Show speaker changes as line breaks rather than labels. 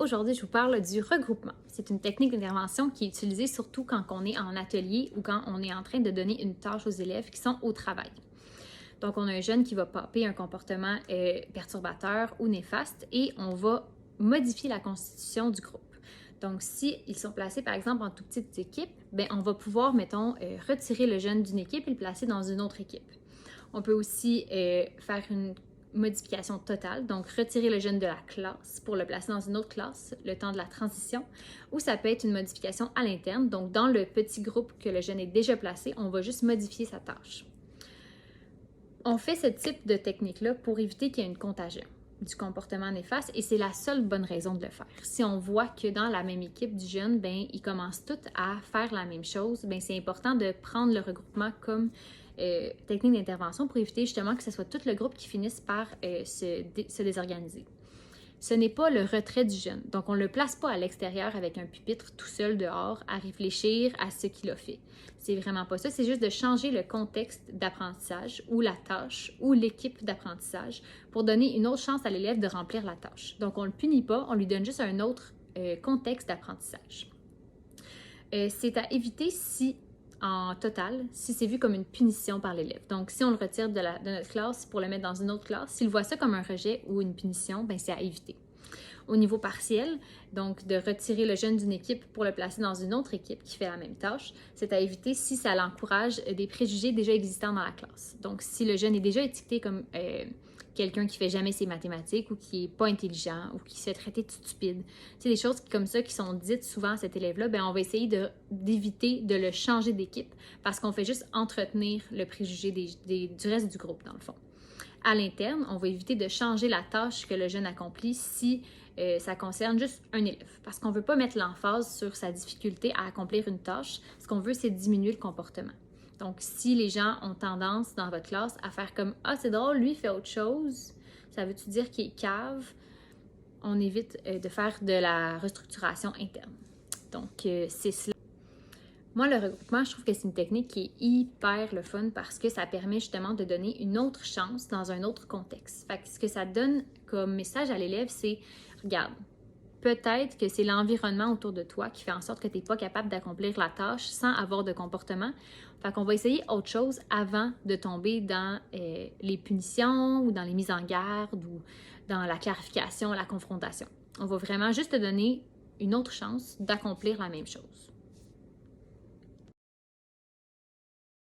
aujourd'hui, je vous parle du regroupement. C'est une technique d'intervention qui est utilisée surtout quand on est en atelier ou quand on est en train de donner une tâche aux élèves qui sont au travail. Donc, on a un jeune qui va popper un comportement perturbateur ou néfaste et on va modifier la constitution du groupe. Donc, s'ils sont placés, par exemple, en tout petites équipes, bien, on va pouvoir, mettons, retirer le jeune d'une équipe et le placer dans une autre équipe. On peut aussi faire une modification totale, donc retirer le jeune de la classe pour le placer dans une autre classe, le temps de la transition, ou ça peut être une modification à l'interne, donc dans le petit groupe que le jeune est déjà placé, on va juste modifier sa tâche. On fait ce type de technique-là pour éviter qu'il y ait une contagion du comportement néfaste et c'est la seule bonne raison de le faire. Si on voit que dans la même équipe du jeune, ben, ils commencent tous à faire la même chose, ben, c'est important de prendre le regroupement comme technique d'intervention pour éviter justement que ce soit tout le groupe qui finisse par se désorganiser. Ce n'est pas le retrait du jeune. Donc, on ne le place pas à l'extérieur avec un pupitre tout seul dehors à réfléchir à ce qu'il a fait. C'est vraiment pas ça. C'est juste de changer le contexte d'apprentissage ou la tâche ou l'équipe d'apprentissage pour donner une autre chance à l'élève de remplir la tâche. Donc, on ne le punit pas, on lui donne juste un autre contexte d'apprentissage. C'est à éviter en total, si c'est vu comme une punition par l'élève. Donc, si on le retire de notre classe pour le mettre dans une autre classe, s'il voit ça comme un rejet ou une punition, bien, c'est à éviter. Au niveau partiel, donc de retirer le jeune d'une équipe pour le placer dans une autre équipe qui fait la même tâche, c'est à éviter si ça l'encourage des préjugés déjà existants dans la classe. Donc, si le jeune est déjà étiqueté comme quelqu'un qui fait jamais ses mathématiques ou qui est pas intelligent ou qui se fait traiter de stupide. C'est des choses comme ça qui sont dites souvent à cet élève-là, bien, on va essayer d'éviter de le changer d'équipe parce qu'on fait juste entretenir le préjugé du reste du groupe, dans le fond. À l'interne, on va éviter de changer la tâche que le jeune accomplit si ça concerne juste un élève. Parce qu'on ne veut pas mettre l'emphase sur sa difficulté à accomplir une tâche. Ce qu'on veut, c'est diminuer le comportement. Donc, si les gens ont tendance dans votre classe à faire comme « Ah, c'est drôle, lui, il fait autre chose », ça veut-tu dire qu'il est cave? On évite de faire de la restructuration interne. Donc, c'est cela. Moi, le regroupement, je trouve que c'est une technique qui est hyper le fun parce que ça permet justement de donner une autre chance dans un autre contexte. Fait que ce que ça donne comme message à l'élève, c'est « Regarde, peut-être que c'est l'environnement autour de toi qui fait en sorte que tu n'es pas capable d'accomplir la tâche sans avoir de comportement. Fait qu'on va essayer autre chose avant de tomber dans les punitions ou dans les mises en garde ou dans la clarification, la confrontation. On va vraiment juste te donner une autre chance d'accomplir la même chose. »